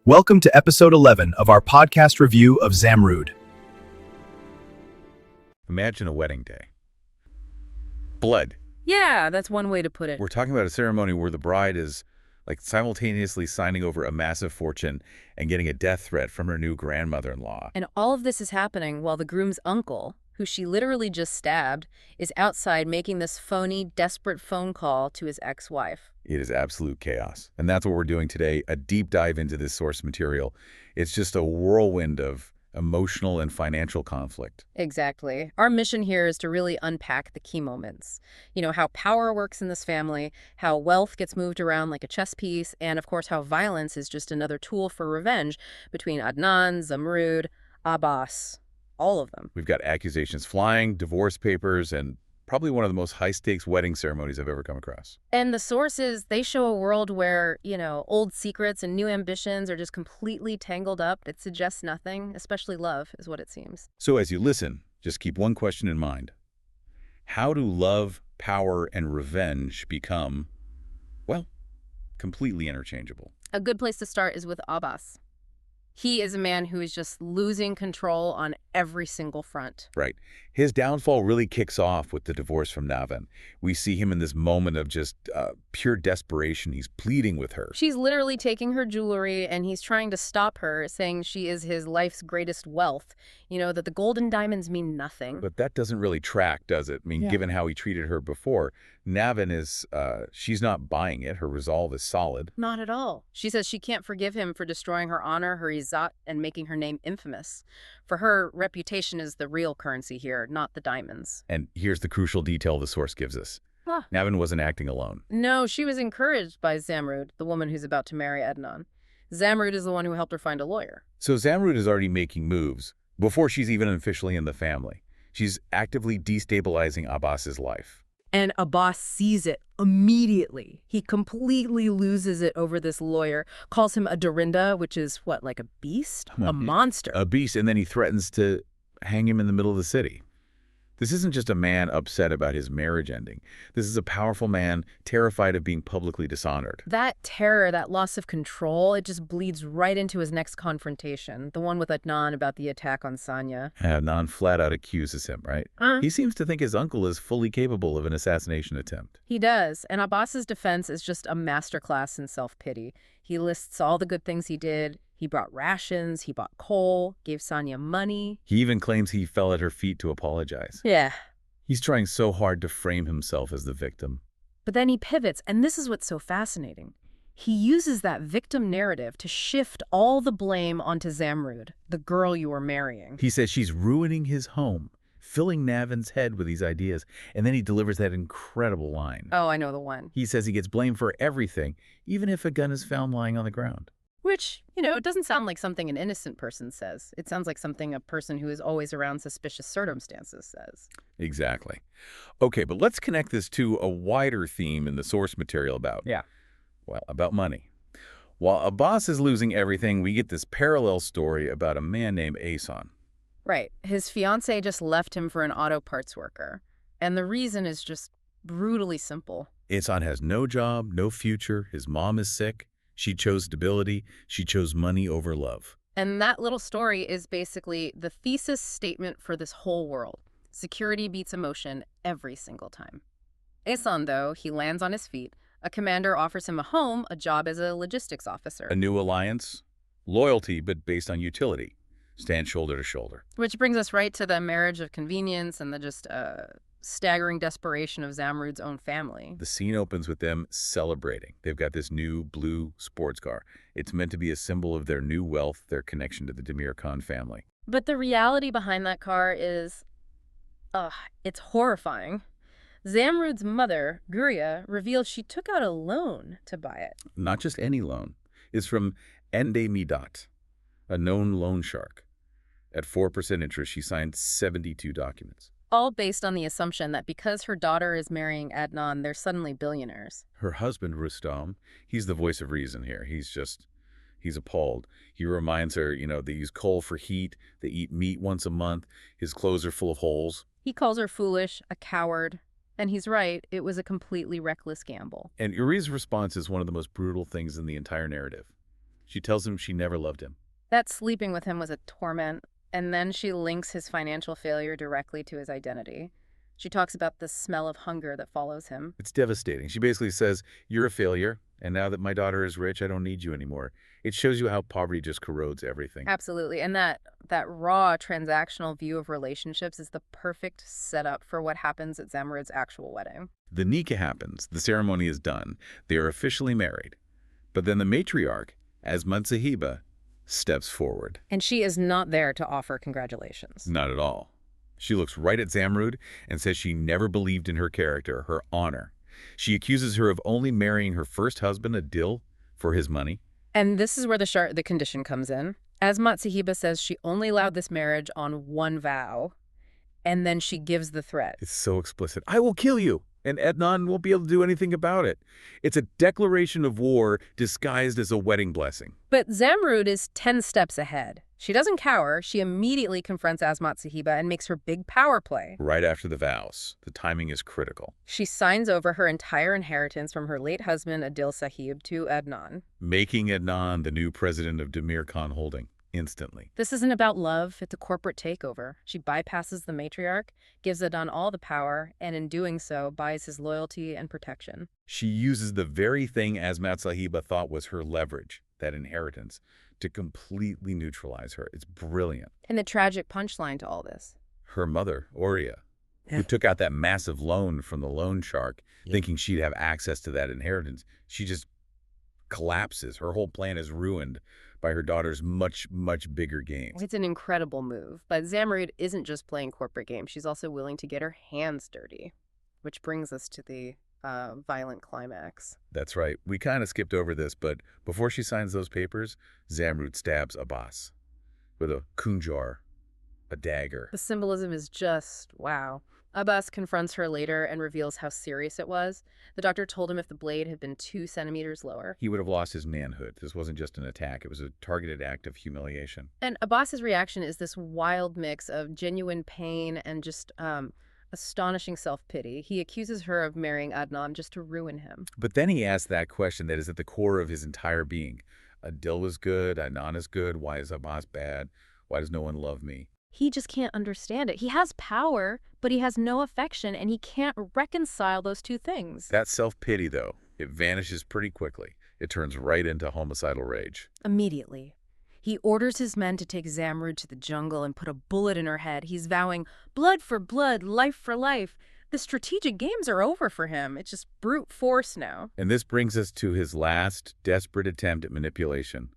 Welcome to episode 11 of our podcast review of Zamrud. Imagine a wedding day. Blood. Yeah, that's one way to put it. We're talking about a ceremony where the bride is like simultaneously signing over a massive fortune and getting a death threat from her new grandmother-in-law. And all of this is happening while the groom's uncle, who she literally just stabbed, is outside making this phony, desperate phone call to his ex-wife. It is absolute chaos. And that's what we're doing today, a deep dive into this source material. It's just a whirlwind of emotional and financial conflict. Exactly. Our mission here is to really unpack the key moments. You know, how power works in this family, how wealth gets moved around like a chess piece, and of course how violence is just another tool for revenge between Adnan, Zamrud, Abbas, all of them. We've got accusations flying, divorce papers, and probably one of the most high-stakes wedding ceremonies I've ever come across. And the sources, they show a world where, old secrets and new ambitions are just completely tangled up. It suggests nothing, especially love, is what it seems. So as you listen, just keep one question in mind. How do love, power, and revenge become, well, completely interchangeable? A good place to start is with Abbas. He is a man who is just losing control on every single front. Right. His downfall really kicks off with the divorce from Navin. We see him in this moment of just pure desperation. He's pleading with her. She's literally taking her jewelry, and he's trying to stop her, saying she is his life's greatest wealth. That the golden diamonds mean nothing. But that doesn't really track, does it? I mean, given how he treated her before, Navin is, she's not buying it. Her resolve is solid. Not at all. She says she can't forgive him for destroying her honor, her izzat, and making her name infamous. For her, reputation is the real currency here, not the diamonds. And here's the crucial detail the source gives us. Navin wasn't acting alone. No, she was encouraged by Zamrud, the woman who's about to marry Adnan. Zamrud is the one who helped her find a lawyer. So Zamrud is already making moves before she's even officially in the family. She's actively destabilizing Abbas's life. And Abbas sees it immediately. He completely loses it over this lawyer, calls him a dorinda, which is what, like a beast? A monster. A beast, and then he threatens to hang him in the middle of the city. This isn't just a man upset about his marriage ending. This is a powerful man terrified of being publicly dishonored. That terror, that loss of control, it just bleeds right into his next confrontation, the one with Adnan about the attack on Sanya. Adnan flat out accuses him, right? He seems to think his uncle is fully capable of an assassination attempt. He does, and Abbas's defense is just a masterclass in self-pity. He lists all the good things he did. He brought rations, he bought coal, gave Sanya money. He even claims he fell at her feet to apologize. Yeah. He's trying so hard to frame himself as the victim. But then he pivots, and this is what's so fascinating. He uses that victim narrative to shift all the blame onto Zamrud, the girl you were marrying. He says she's ruining his home, filling Navin's head with these ideas, and then he delivers that incredible line. Oh, I know the one. He says he gets blamed for everything, even if a gun is found lying on the ground. Which, it doesn't sound like something an innocent person says. It sounds like something a person who is always around suspicious circumstances says. Exactly. Okay, but let's connect this to a wider theme in the source material about money. While Abbas is losing everything, we get this parallel story about a man named Ahsan. Right. His fiancée just left him for an auto parts worker. And the reason is just brutally simple. Ahsan has no job, no future. His mom is sick. She chose stability. She chose money over love. And that little story is basically the thesis statement for this whole world. Security beats emotion every single time. Ahsan, though, he lands on his feet. A commander offers him a home, a job as a logistics officer. A new alliance, loyalty, but based on utility. Stand shoulder to shoulder. Which brings us right to the marriage of convenience and the just staggering desperation of Zamrud's own family. The scene opens with them celebrating. They've got this new blue sports car. It's meant to be a symbol of their new wealth, their connection to the Demirkan family. But the reality behind that car is, it's horrifying. Zamrud's mother, Guria, reveals she took out a loan to buy it. Not just any loan. It's from Ende Midat, a known loan shark. At 4% interest, she signed 72 documents. All based on the assumption that because her daughter is marrying Adnan, they're suddenly billionaires. Her husband, Rustam, he's the voice of reason here. He's appalled. He reminds her, they use coal for heat. They eat meat once a month. His clothes are full of holes. He calls her foolish, a coward. And he's right. It was a completely reckless gamble. And Uri's response is one of the most brutal things in the entire narrative. She tells him she never loved him. That sleeping with him was a torment, and then she links his financial failure directly to his identity. She talks about the smell of hunger that follows him. It's devastating. She basically says, you're a failure, and now that my daughter is rich, I don't need you anymore. It shows you how poverty just corrodes everything. Absolutely. And that raw transactional view of relationships is the perfect setup for what happens at Zamrud's actual wedding. The nikah happens. The ceremony is done. They are officially married. But then the matriarch, Azmud Sahiba, steps forward. And she is not there to offer congratulations. Not at all. She looks right at Zamrud and says she never believed in her character, her honor. She accuses her of only marrying her first husband, Adil, for his money. And this is where the condition comes in. Azmud Sahiba says she only allowed this marriage on one vow, and then she gives the threat. It's so explicit. I will kill you, and Adnan won't be able to do anything about it. It's a declaration of war disguised as a wedding blessing. But Zamrud is 10 steps ahead. She doesn't cower. She immediately confronts Azmud Sahiba and makes her big power play. Right after the vows. The timing is critical. She signs over her entire inheritance from her late husband, Adil Sahib, to Adnan. Making Adnan the new president of Demirkan Holding instantly. This isn't about love. It's a corporate takeover. She bypasses the matriarch, gives Adnan all the power, and in doing so, buys his loyalty and protection. She uses the very thing Azmud Sahiba thought was her leverage, that inheritance, to completely neutralize her. It's brilliant. And the tragic punchline to all this. Her mother, Aurea, who took out that massive loan from the loan shark, thinking she'd have access to that inheritance, she just collapses. Her whole plan is ruined by her daughter's much, much bigger games. It's an incredible move, but Zamrud isn't just playing corporate games. She's also willing to get her hands dirty, which brings us to the violent climax. That's right. We kind of skipped over this, but before she signs those papers, Zamrud stabs Abbas with a kunjar, a dagger. The symbolism is just wow. Abbas confronts her later and reveals how serious it was. The doctor told him if the blade had been 2 centimeters lower, he would have lost his manhood. This wasn't just an attack. It was a targeted act of humiliation. And Abbas's reaction is this wild mix of genuine pain and just astonishing self-pity. He accuses her of marrying Adnan just to ruin him. But then he asks that question that is at the core of his entire being. Adil was good, Adnan is good, why is Abbas bad? Why does no one love me? He just can't understand it. He has power, but he has no affection, and he can't reconcile those two things. That self-pity, though, it vanishes pretty quickly. It turns right into homicidal rage. Immediately. He orders his men to take Zamrud to the jungle and put a bullet in her head. He's vowing blood for blood, life for life. The strategic games are over for him. It's just brute force now. And this brings us to his last desperate attempt at manipulation.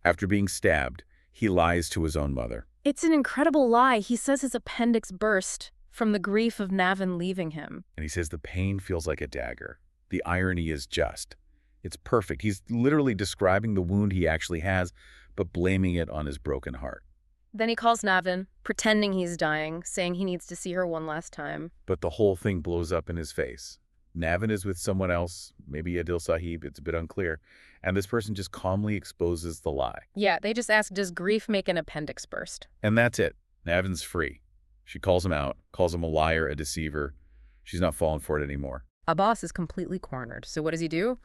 After being stabbed, he lies to his own mother. It's an incredible lie. He says his appendix burst from the grief of Navin leaving him. And he says the pain feels like a dagger. The irony is just. It's perfect. He's literally describing the wound he actually has, but blaming it on his broken heart. Then he calls Navin, pretending he's dying, saying he needs to see her one last time. But the whole thing blows up in his face. Navin is with someone else, maybe Adil Sahib, it's a bit unclear, and this person just calmly exposes the lie. Yeah, they just ask, does grief make an appendix burst? And that's it. Navin's free. She calls him out, calls him a liar, a deceiver. She's not falling for it anymore. Abbas is completely cornered. So what does he do?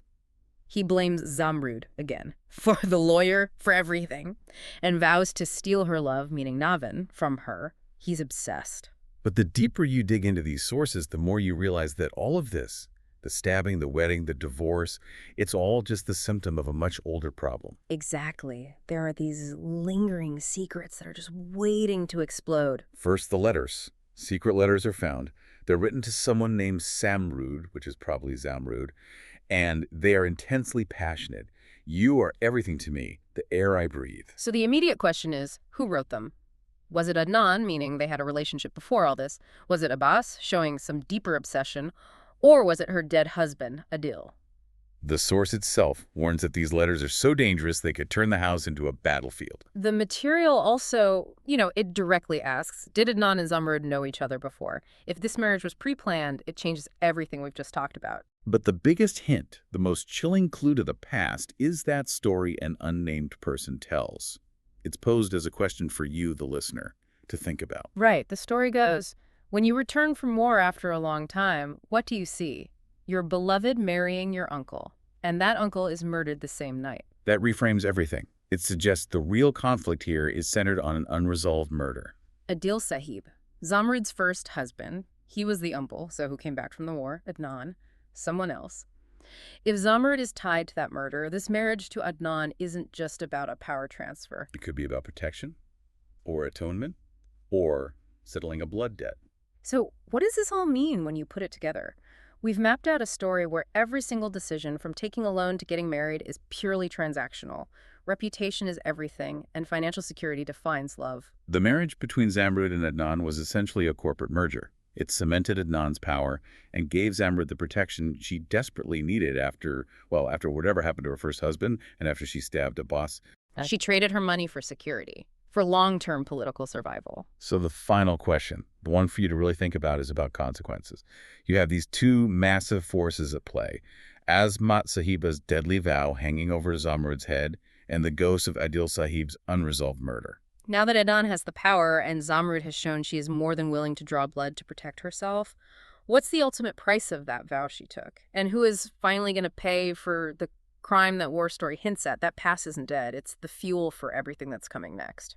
He blames Zamrud again for the lawyer, for everything, and vows to steal her love, meaning Navin, from her. He's obsessed. But the deeper you dig into these sources, the more you realize that all of this, the stabbing, the wedding, the divorce, it's all just the symptom of a much older problem. Exactly. There are these lingering secrets that are just waiting to explode. First, the letters. Secret letters are found. They're written to someone named Samrud, which is probably Zamrud, and they are intensely passionate. You are everything to me, the air I breathe. So the immediate question is, who wrote them? Was it Adnan, meaning they had a relationship before all this? Was it Abbas, showing some deeper obsession? Or was it her dead husband, Adil? The source itself warns that these letters are so dangerous they could turn the house into a battlefield. The material also, it directly asks, did Adnan and Zamrud know each other before? If this marriage was pre-planned, it changes everything we've just talked about. But the biggest hint, the most chilling clue to the past, is that story an unnamed person tells. It's posed as a question for you, the listener, to think about. Right. The story goes, when you return from war after a long time, what do you see? Your beloved marrying your uncle. And that uncle is murdered the same night. That reframes everything. It suggests the real conflict here is centered on an unresolved murder. Adil Sahib, Zamrud's first husband, he was the uncle, so who came back from the war, Adnan, someone else. If Zamrud is tied to that murder, this marriage to Adnan isn't just about a power transfer. It could be about protection, or atonement, or settling a blood debt. So what does this all mean when you put it together? We've mapped out a story where every single decision, from taking a loan to getting married, is purely transactional. Reputation is everything, and financial security defines love. The marriage between Zamrud and Adnan was essentially a corporate merger. It cemented Adnan's power and gave Zamrud the protection she desperately needed after whatever happened to her first husband and after she stabbed a boss. She traded her money for security, for long-term political survival. So the final question, the one for you to really think about, is about consequences. You have these two massive forces at play. Azmat Sahiba's deadly vow hanging over Zamrud's head, and the ghost of Adil Sahib's unresolved murder. Now that Adnan has the power and Zamrud has shown she is more than willing to draw blood to protect herself, what's the ultimate price of that vow she took? And who is finally going to pay for the crime that war story hints at? That past isn't dead. It's the fuel for everything that's coming next.